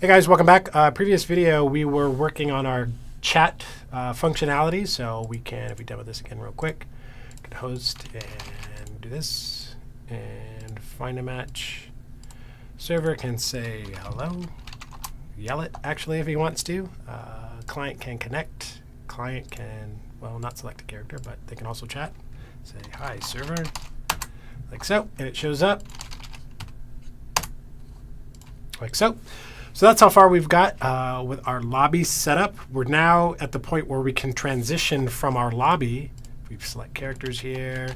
Hey guys, welcome back. Previous video, we were working on our chat functionality. So we can, if we demo this again real quick, can host and do this and find a match. Server can say hello, yell it actually if he wants to. Client can connect. Client can, well, not select a character, but they can also chat. Say hi server, like so, and it shows up like so. So that's how far we've got with our lobby setup. We're now at the point where we can transition from our lobby. We select characters here.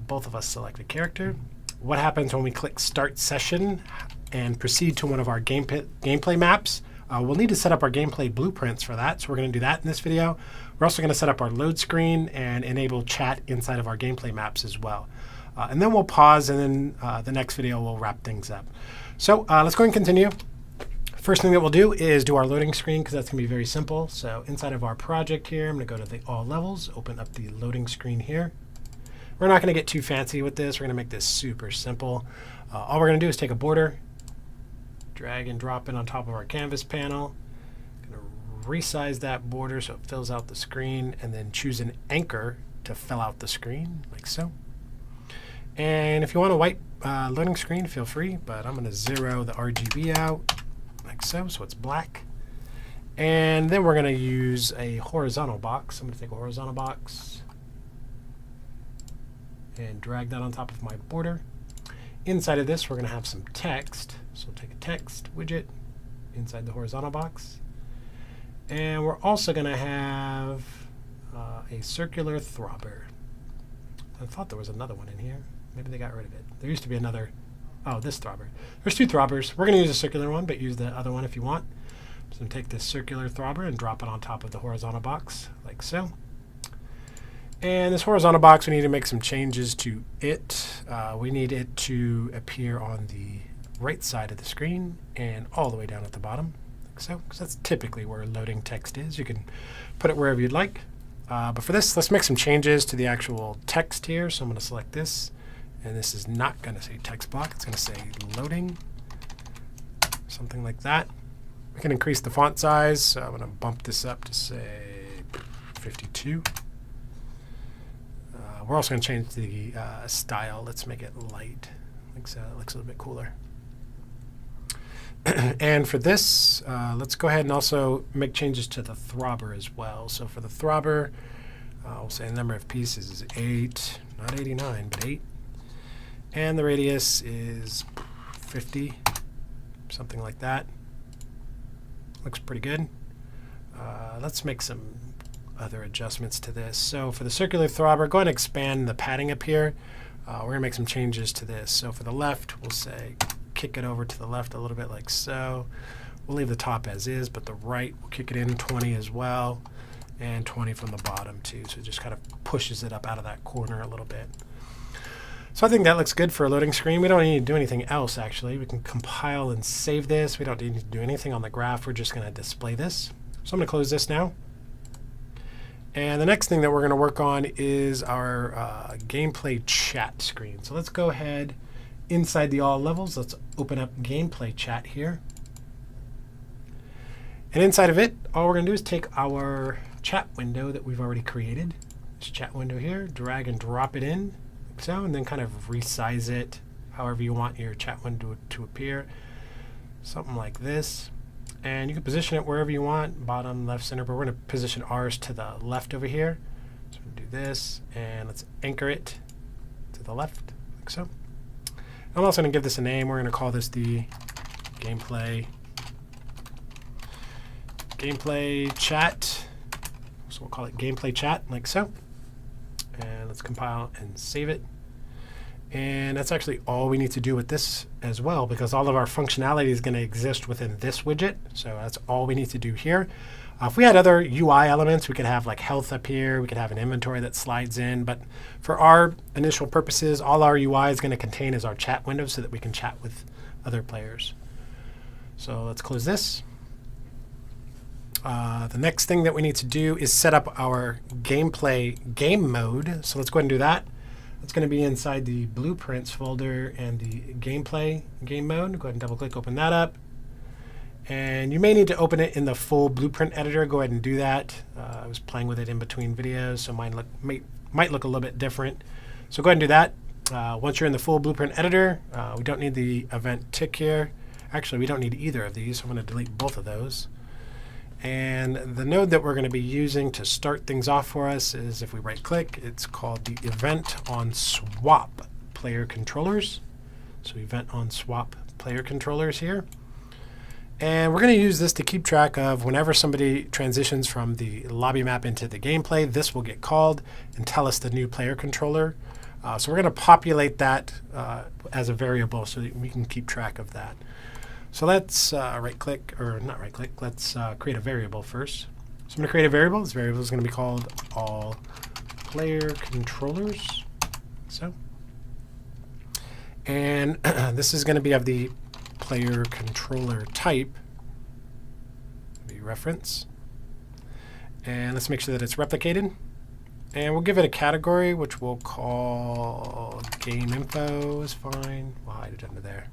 Both of us select a character. What happens when we click Start Session and proceed to one of our gameplay maps? We'll need to set up our gameplay blueprints for that, so we're going to do that in this video. We're also going to set up our load screen and enable chat inside of our gameplay maps as well. And then we'll pause, and then the next video we'll wrap things up. So let's go and continue. First thing that we'll do is do our loading screen, because that's going to be very simple. So inside of our project here, I'm going to go to the all levels, open up the loading screen here. We're not going to get too fancy with this. We're going to make this super simple. All we're going to do is take a border, drag and drop it on top of our canvas panel. Going to resize that border so it fills out the screen, and then choose an anchor to fill out the screen, like so. And if you want a white loading screen, feel free, but I'm going to zero the RGB out, like so, so it's black. And then we're going to use a horizontal box. I'm going to take a horizontal box and drag that on top of my border. Inside of this, we're going to have some text. So we'll take a text widget inside the horizontal box. And we're also going to have a circular throbber. I thought there was another one in here. Maybe they got rid of it. There used to be another, oh, this throbber. There's two throbbers. We're going to use a circular one, but use the other one if you want. So I'm going to take this circular throbber and drop it on top of the horizontal box, like so. And this horizontal box, we need to make some changes to it. We need it to appear on the right side of the screen and all the way down at the bottom, like so, because that's typically where loading text is. You can put it wherever you'd like. But for this, let's make some changes to the actual text here. So I'm going to select this. And this is not going to say text block. It's going to say loading, something like that. We can increase the font size. So I'm going to bump this up to say 52. We're also going to change the style. Let's make it light, like so. It looks a little bit cooler. And for this, let's go ahead and also make changes to the throbber as well. So for the throbber, we'll say the number of pieces is 8, not 89, but 8. And the radius is 50, something like that. Looks pretty good. Let's make some other adjustments to this. So for the circular throbber, go ahead and expand the padding up here. We're going to make some changes to this. So for the left, we'll say kick it over to the left a little bit like so. We'll leave the top as is, but the right, we'll kick it in 20 as well, and 20 from the bottom too. So it just kind of pushes it up out of that corner a little bit. So I think that looks good for a loading screen. We don't need to do anything else, actually. We can compile and save this. We don't need to do anything on the graph. We're just going to display this. So I'm going to close this now. And the next thing that we're going to work on is our gameplay chat screen. So let's go ahead inside the all levels. Let's open up gameplay chat here. And inside of it, all we're going to do is take our chat window that we've already created. This chat window here, drag and drop it in. So, and then kind of resize it however you want your chat window to appear. Something like this. And you can position it wherever you want, bottom, left, center, but we're going to position ours to the left over here. So we'll do this, and let's anchor it to the left, like so. I'm also going to give this a name. We're going to call this the gameplay chat. So we'll call it gameplay chat, like so. And let's compile and save it. And that's actually all we need to do with this as well, because all of our functionality is going to exist within this widget. So that's all we need to do here. If we had other UI elements, we could have like health up here. We could have an inventory that slides in. But for our initial purposes, all our UI is going to contain is our chat window so that we can chat with other players. So let's close this. The next thing that we need to do is set up our gameplay game mode. So let's go ahead and do that. It's going to be inside the blueprints folder and the gameplay game mode. Go ahead and double click, open that up. And you may need to open it in the full blueprint editor. Go ahead and do that. I was playing with it in between videos, so mine might look a little bit different. So go ahead and do that. Once you're in the full blueprint editor, we don't need the event tick here. Actually, we don't need either of these. So I'm going to delete both of those. And the node that we're going to be using to start things off for us is, if we right click, it's called the event on swap player controllers. So event on swap player controllers here. And we're going to use this to keep track of whenever somebody transitions from the lobby map into the gameplay, this will get called and tell us the new player controller. So we're going to populate that as a variable so that we can keep track of that. So let's let's create a variable first. So I'm going to create a variable. This variable is going to be called all player controllers. So, and this is going to be of the player controller type, the reference. And let's make sure that it's replicated. And we'll give it a category, which we'll call game info is fine. We'll hide it under there.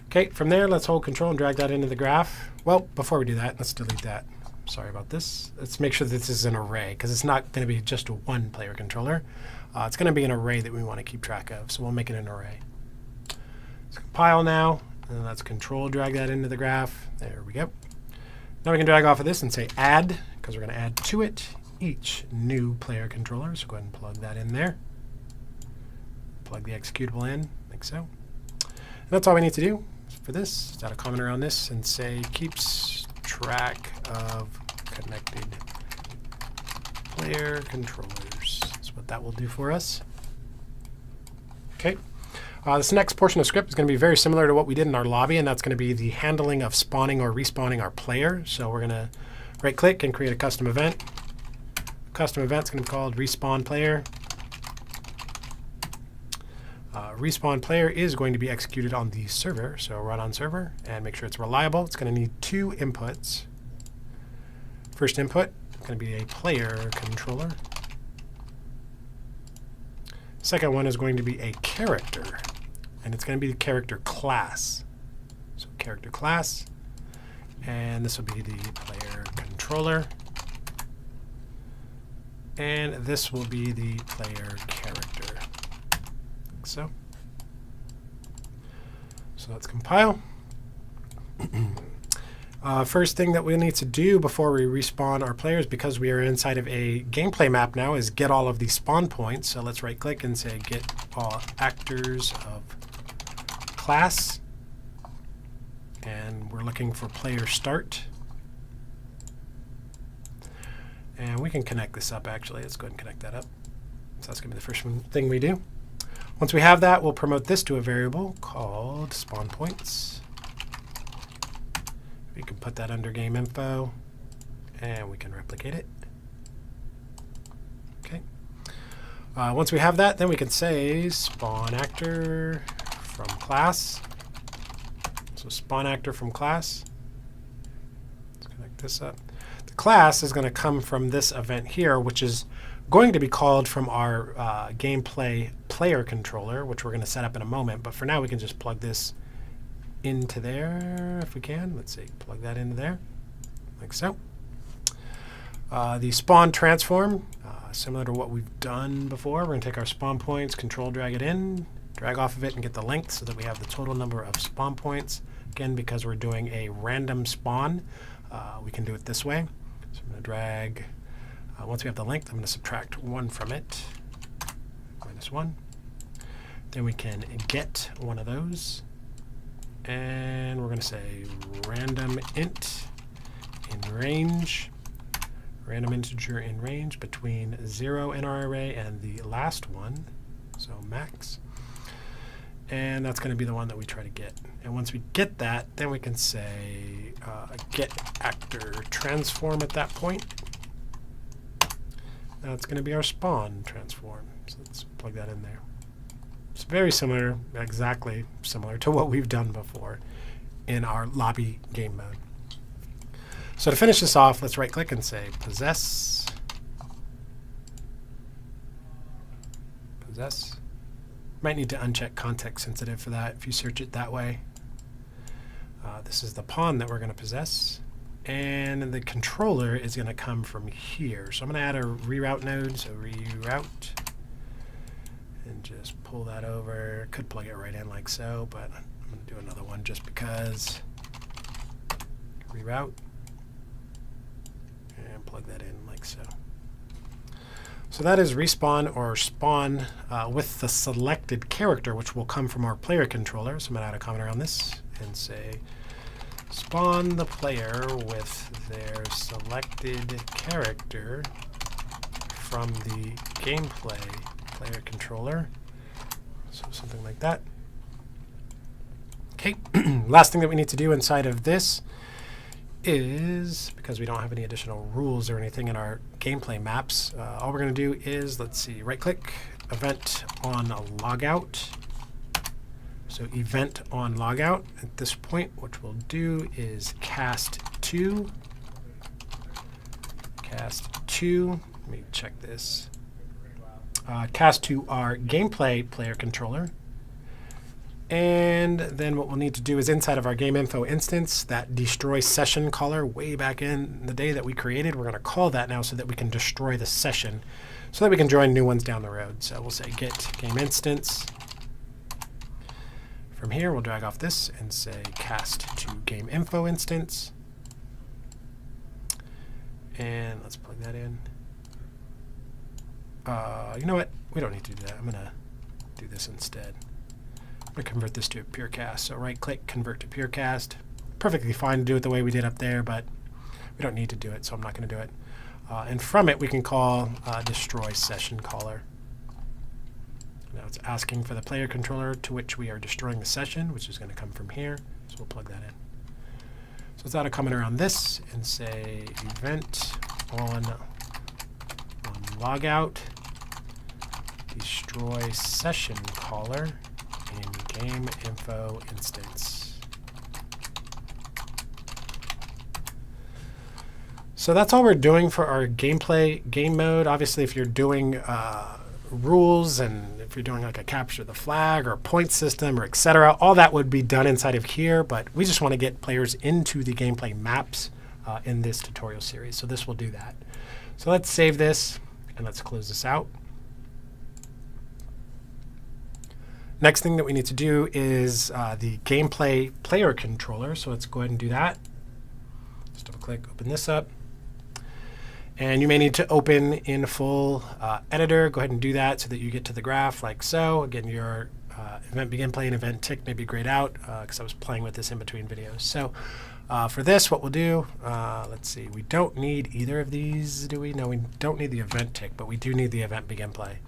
Okay, from there, let's hold control and drag that into the graph. Well, before we do that, let's delete that. Sorry about this. Let's make sure that this is an array, because it's not going to be just a one player controller. It's going to be an array that we want to keep track of, so we'll make it an array. Let's compile now, and let's control drag that into the graph. There we go. Now we can drag off of this and say add, because we're going to add to it each new player controller. So go ahead and plug that in there. Plug the executable in, like so. And that's all we need to do for this. Just add a comment around this and say keeps track of connected player controllers. That's what that will do for us. Okay. This next portion of script is going to be very similar to what we did in our lobby, and that's going to be the handling of spawning or respawning our player. So we're going to right click and create a custom event. Custom event is going to be called respawn player. Respawn player is going to be executed on the server, so run on server and make sure it's reliable. It's going to need two inputs. First input is going to be a player controller. Second one is going to be a character, and it's going to be the character class. So character class, and this will be the player controller, and this will be the player character. Like so. So let's compile. First thing that we need to do before we respawn our players, because we are inside of a gameplay map now, is get all of the spawn points. So let's right click and say get all actors of class. And we're looking for player start. And we can connect this up actually. Let's go ahead and connect that up. So that's going to be the first thing we do. Once we have that, we'll promote this to a variable called spawn points. We can put that under game info, and we can replicate it. Okay. Once we have that, then we can say spawn actor from class. So spawn actor from class. Let's connect this up. The class is going to come from this event here, which is going to be called from our gameplay player controller, which we're going to set up in a moment. But for now, we can just plug this into there if we can. Let's see, plug that into there, like so. The spawn transform, similar to what we've done before. We're going to take our spawn points, control drag it in, drag off of it, and get the length so that we have the total number of spawn points. Again, because we're doing a random spawn, we can do it this way. So I'm going to drag. Once we have the length, I'm going to subtract 1 from it, -1. Then we can get one of those. And we're going to say random int in range, random integer in range between 0 in our array and the last one, so max. And that's going to be the one that we try to get. And once we get that, then we can say get actor transform at that point. That's going to be our spawn transform. So let's plug that in there. It's very similar, exactly similar to what we've done before in our lobby game mode. So to finish this off, let's right click and say possess. Might need to uncheck context sensitive for that if you search it that way. This is the pawn that we're going to possess. And the controller is going to come from here. So I'm going to add a reroute node. So reroute. And just pull that over. Could plug it right in like so, but I'm going to do another one just because. Reroute. And plug that in like so. So that is respawn or spawn with the selected character, which will come from our player controller. So I'm going to add a commenter on this and say spawn the player with their selected character from the gameplay player controller. So something like that. Okay, last thing that we need to do inside of this is, because we don't have any additional rules or anything in our gameplay maps, all we're going to do is, let's see, right click, event on logout. So event on logout at this point, what we'll do is cast to, let me check this, cast to our gameplay player controller. And then what we'll need to do is inside of our game info instance, that destroy session caller way back in the day that we created, we're going to call that now so that we can destroy the session so that we can join new ones down the road. So we'll say get game instance. From here, we'll drag off this and say cast to game info instance. And let's plug that in. You know what? We don't need to do that. I'm going to do this instead. I'm going to convert this to a pure cast. So right click, convert to pure cast. Perfectly fine to do it the way we did up there, but we don't need to do it, so I'm not going to do it. And from it, we can call destroy session caller. Now it's asking for the player controller to which we are destroying the session, which is going to come from here. So we'll plug that in. So let's add a commenter on this and say event on logout, destroy session caller in game info instance. So that's all we're doing for our gameplay game mode. Obviously, if you're doing rules and if you're doing like a capture the flag or a point system or etc., all that would be done inside of here, but we just want to get players into the gameplay maps in this tutorial series. So this will do that. So let's save this and let's close this out. Next thing that we need to do is the gameplay player controller. So let's go ahead and do that. Just double click, open this up. And you may need to open in full editor. Go ahead and do that so that you get to the graph like so. Again, your event begin play and event tick may be grayed out because I was playing with this in between videos. So for this, what we'll do, let's see, we don't need either of these, do we? No, we don't need the event tick, but we do need the event begin play.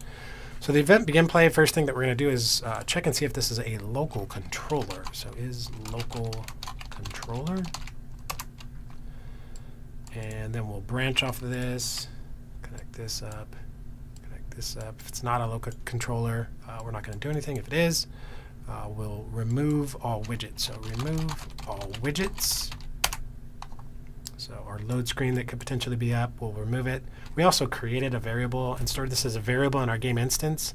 So the event begin play, first thing that we're going to do is check and see if this is a local controller. So is local controller. And then we'll branch off of this, connect this up, connect this up. If it's not a local controller, we're not going to do anything. If it is, we'll remove all widgets. So remove all widgets. So our load screen that could potentially be up, we'll remove it. We also created a variable and stored this as a variable in our game instance,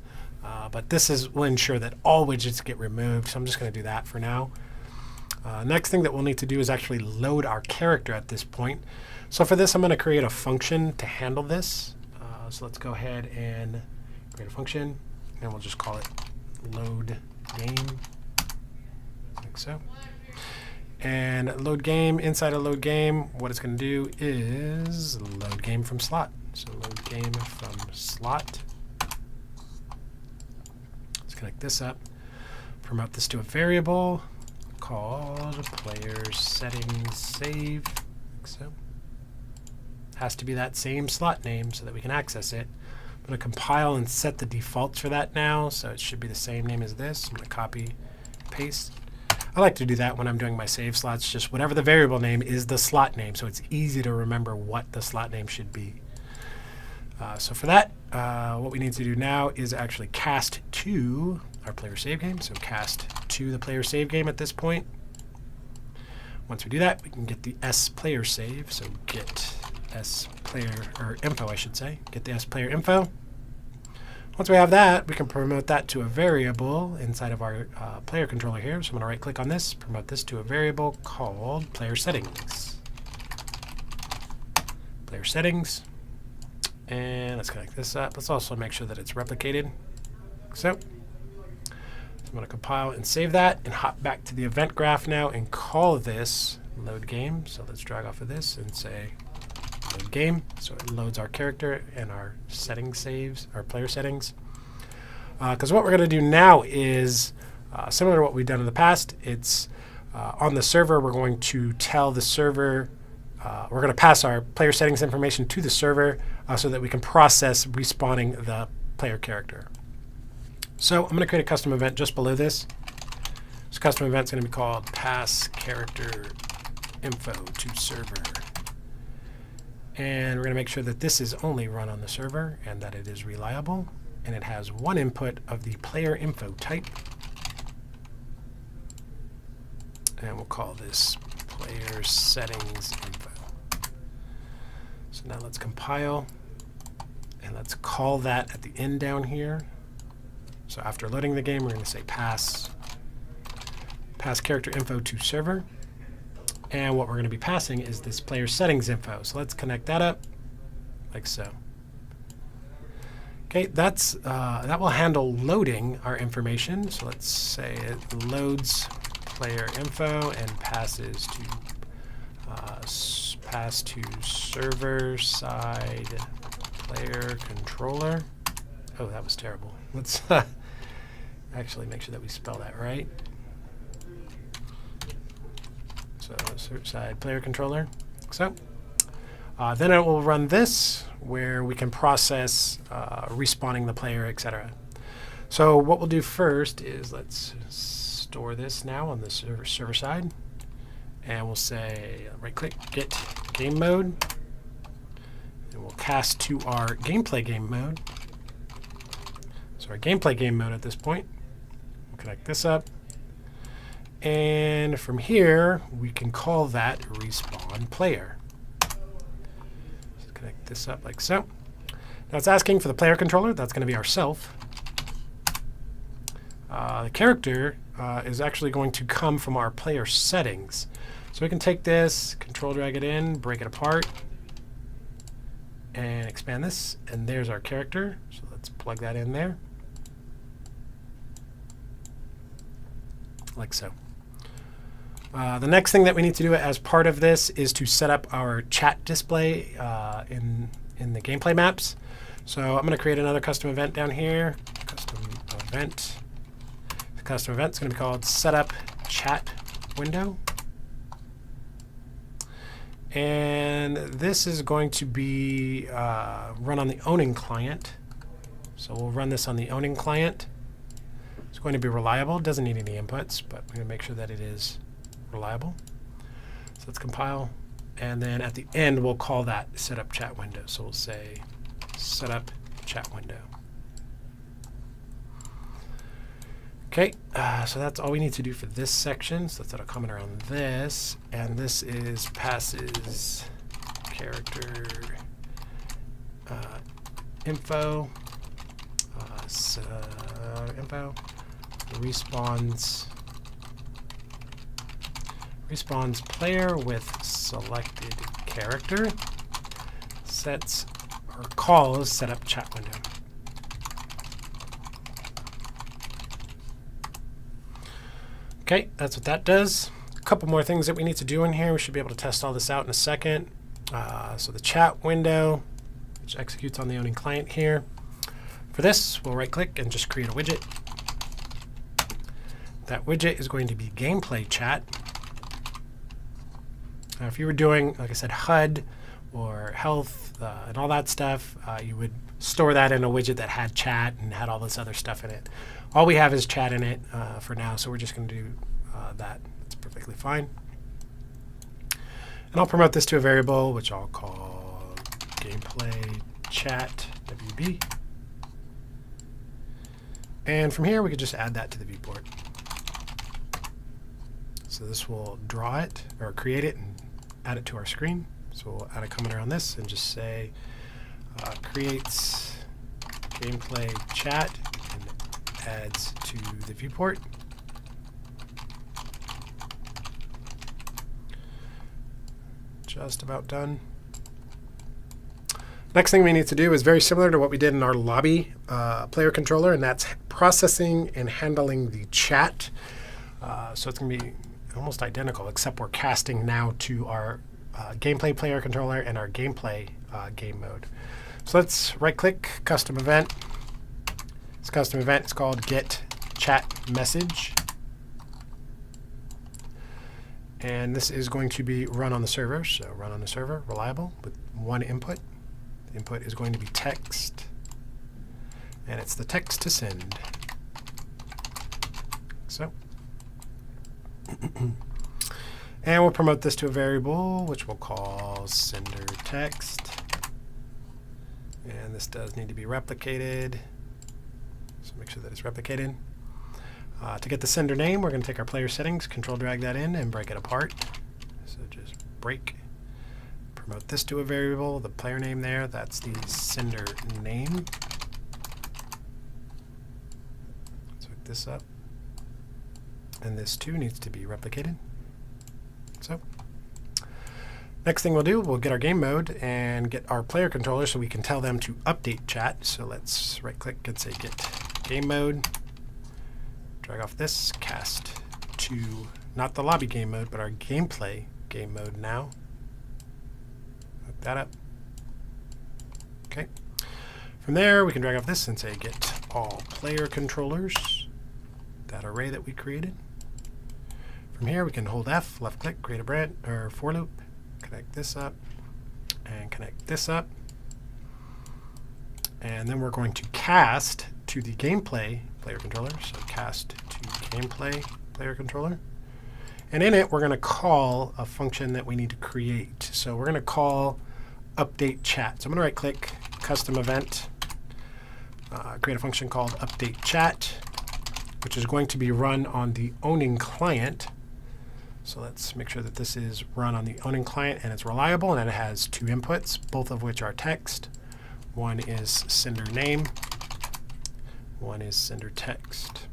but this will ensure that all widgets get removed. So I'm just going to do that for now. Next thing that we'll need to do is actually load our character at this point. So for this, I'm going to create a function to handle this. So let's go ahead and create a function, and we'll just call it load game, like so. And load game, inside of load game, what it's going to do is load game from slot. So load game from slot. Let's connect this up, promote this to a variable called player settings save, like so. Has to be that same slot name so that we can access it. I'm going to compile and set the defaults for that now, so it should be the same name as this. I'm going to copy, paste. I like to do that when I'm doing my save slots, just whatever the variable name is the slot name, so it's easy to remember what the slot name should be. So for that, what we need to do now is actually cast to our player save game. So cast to the player save game at this point. Once we do that, we can get the S player save. So get S player, or info I should say. Get the S player info. Once we have that, we can promote that to a variable inside of our player controller here. So I'm going to right click on this, promote this to a variable called player settings. Player settings. And let's connect this up. Let's also make sure that it's replicated. So I'm going to compile and save that and hop back to the event graph now and call this load game. So let's drag off of this and say load game. So it loads our character and our setting saves, our player settings. Because what we're going to do now is similar to what we've done in the past. It's on the server, we're going to tell the server, we're going to pass our player settings information to the server so that we can process respawning the player character. So I'm going to create a custom event just below this. This custom event is going to be called pass character info to server. And we're going to make sure that this is only run on the server and that it is reliable. And it has one input of the player info type. And we'll call this player settings info. So now let's compile. And let's call that at the end down here. So after loading the game, we're going to say pass character info to server. And what we're going to be passing is this player settings info. So let's connect that up like so. Okay, that will handle loading our information. So let's say it loads player info and passes to pass to server side player controller. Oh, that was terrible. Let's actually make sure that we spell that right. So server side player controller. So then it will run this where we can process respawning the player, etc. So what we'll do first is let's store this now on the server side. And we'll say right click, get game mode. And we'll cast to our gameplay game mode. So our gameplay game mode at this point. We'll connect this up. And from here, we can call that respawn player. Just connect this up like so. Now it's asking for the player controller. That's going to be ourself. The character is actually going to come from our player settings. So we can take this, control drag it in, break it apart, and expand this. And there's our character. So let's plug that in there. Like so. The next thing that we need to do as part of this is to set up our chat display in the gameplay maps. So I'm going to create another custom event down here. Custom event. The custom event is going to be called setup chat window. And this is going to be run on the owning client. So we'll run this on the owning client. It's going to be reliable. It doesn't need any inputs, but we're going to make sure that it is reliable. So let's compile. And then at the end, we'll call that setup chat window. So we'll say setup chat window. Okay, so that's all we need to do for this section. So let's add a comment around this. And this is passes character info, info, respawns player with selected character, sets or calls setup chat window. Okay, that's what that does. A couple more things that we need to do in here. We should be able to test all this out in a second. So the chat window, which executes on the owning client here. For this, we'll right click and just create a widget. That widget is going to be gameplay chat. Now, if you were doing, like I said, HUD or health and all that stuff, you would store that in a widget that had chat and had all this other stuff in it. All we have is chat in it for now, so we're just going to do that. That's perfectly fine. And I'll promote this to a variable, which I'll call gameplay chat WB. And from here, we could just add that to the viewport. So this will draw it, or create it, and add it to our screen. So we'll add a comment around this and just say creates gameplay chat and adds to the viewport. Just about done. Next thing we need to do is very similar to what we did in our lobby player controller, and that's processing and handling the chat. So it's going to be almost identical, except we're casting now to our gameplay player controller and our gameplay game mode. So let's right-click, custom event. This custom event is called get chat message. And this is going to be run on the server. So run on the server, reliable, with one input. The input is going to be text. And it's the text to send. So. And we'll promote this to a variable, which we'll call sender text. And this does need to be replicated. So make sure that it's replicated. To get the sender name, we're going to take our player settings, control drag that in, and break it apart. So just break. Promote this to a variable, the player name there, that's the sender name. Let's hook this up. And this too needs to be replicated. So next thing we'll do, we'll get our game mode and get our player controller so we can tell them to update chat. So let's right click and say get game mode. Drag off this, cast to not the lobby game mode, but our gameplay game mode now. Hook that up. Okay. From there, we can drag off this and say get all player controllers, that array that we created. From here, we can hold F, left click, create a branch or for loop, connect this up, and connect this up. And then we're going to cast to the gameplay player controller. So cast to gameplay player controller. And in it, we're going to call a function that we need to create. So we're going to call update chat. So I'm going to right click, custom event, create a function called update chat, which is going to be run on the owning client. So let's make sure that this is run on the owning client and it's reliable, and it has two inputs, both of which are text. One is sender name, one is sender text.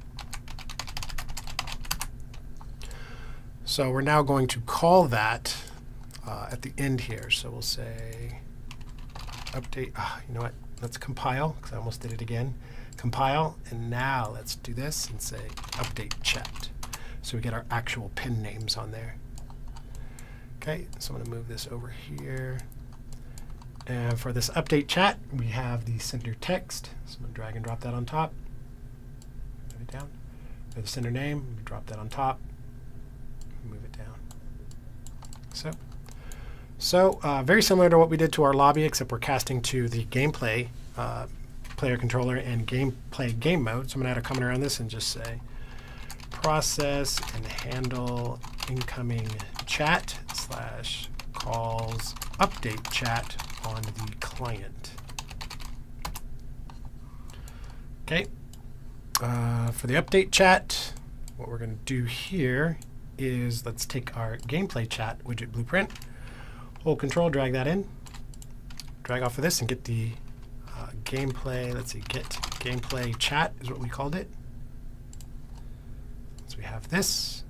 So we're now going to call that at the end here. So we'll say update, you know what, let's compile, because I almost did it again. Compile, and now let's do this and say update chat. So we get our actual pin names on there. Okay, so I'm going to move this over here. And for this update chat, we have the sender text. So I'm going to drag and drop that on top. Move it down. For the sender name, drop that on top. Move it down. So very similar to what we did to our lobby, except we're casting to the gameplay player controller and gameplay game mode. So I'm going to add a comment around this and just say process and handle incoming chat / calls update chat on the client. Okay. For the update chat, what we're going to do here is let's take our gameplay chat widget blueprint, hold control, drag that in, drag off of this and get the gameplay, let's see, get gameplay chat is what we called it. So we have this.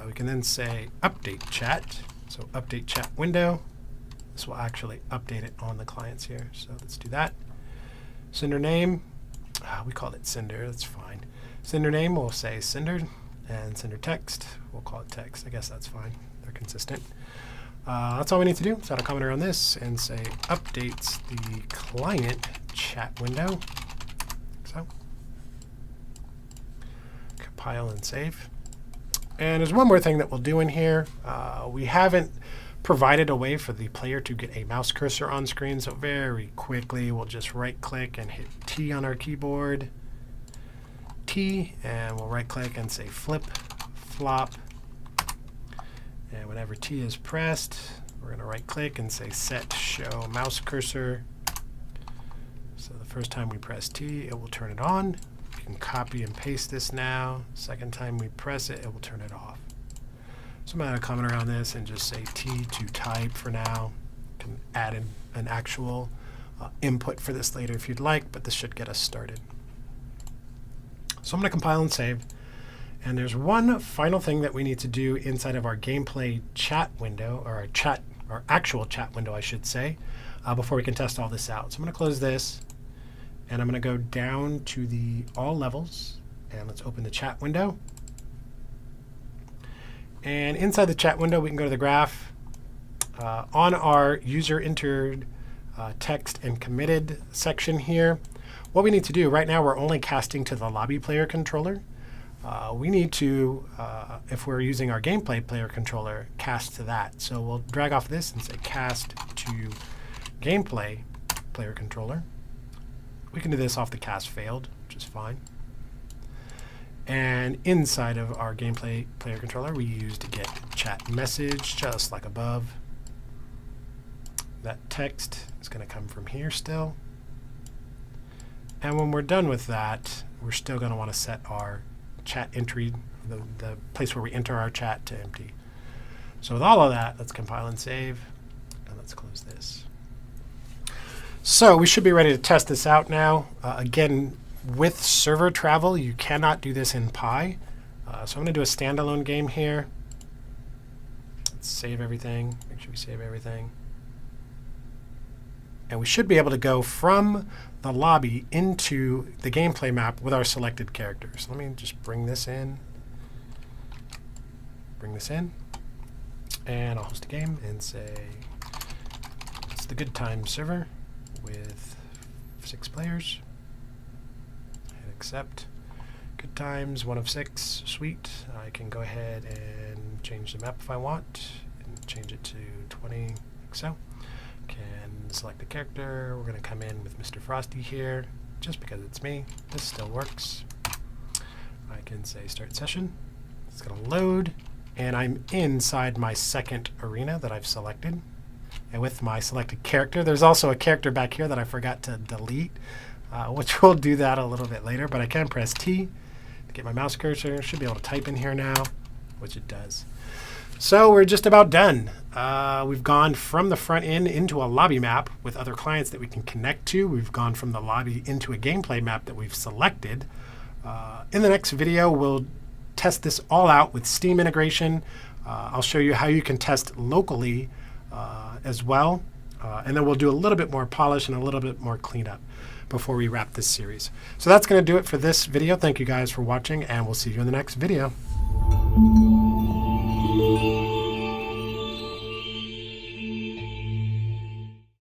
We can then say update chat. So update chat window. This will actually update it on the clients here. So let's do that. Sender name. We called it sender. That's fine. Sender name, we'll say sender. And sender text, we'll call it text. I guess that's fine. They're consistent. That's all we need to do. So add a comment around this and say updates the client chat window. So compile and save. And there's one more thing that we'll do in here. We haven't provided a way for the player to get a mouse cursor on screen. So very quickly, we'll just right click and hit T on our keyboard. T, and we'll right click and say flip, flop. And whenever T is pressed, we're going to right click and say set show mouse cursor. So the first time we press T, it will turn it on. You can copy and paste this now. Second time we press it, it will turn it off. So I'm going to add a comment around this and just say T to type for now. You can add in an actual input for this later if you'd like, but this should get us started. So I'm going to compile and save. And there's one final thing that we need to do inside of our gameplay chat window, or our actual chat window, I should say, before we can test all this out. So I'm going to close this, and I'm going to go down to the all levels, and let's open the chat window. And inside the chat window, we can go to the graph. On our user entered text and committed section here, what we need to do right now, we're only casting to the lobby player controller. We need to, if we're using our gameplay player controller, cast to that. So we'll drag off this and say cast to gameplay player controller. We can do this off the cast failed, which is fine. And inside of our gameplay player controller, we use to get chat message, just like above. That text is going to come from here still. And when we're done with that, we're still going to want to set our chat entry, the place where we enter our chat, to empty. So with all of that, let's compile and save, and let's close this. So we should be ready to test this out now. Again, with server travel, you cannot do this in Pi. So I'm going to do a standalone game here. Let's save everything. Make sure we save everything. And we should be able to go from the lobby into the gameplay map with our selected characters. Let me just bring this in. And I'll host a game and say it's the Good Times server with 6 players. Hit accept. Good Times, 1 of 6. Sweet. I can go ahead and change the map if I want and change it to 20, like so. Can select the character. We're going to come in with Mr. Frosty here, just because it's me. This still works. I can say start session. It's going to load, and I'm inside my second arena that I've selected. And with my selected character, there's also a character back here that I forgot to delete, which we'll do that a little bit later, but I can press T to get my mouse cursor. Should be able to type in here now, which it does. So we're just about done. We've gone from the front end into a lobby map with other clients that we can connect to. We've gone from the lobby into a gameplay map that we've selected. In the next video, we'll test this all out with Steam integration. I'll show you how you can test locally as well. And then we'll do a little bit more polish and a little bit more cleanup before we wrap this series. So that's going to do it for this video. Thank you guys for watching, and we'll see you in the next video.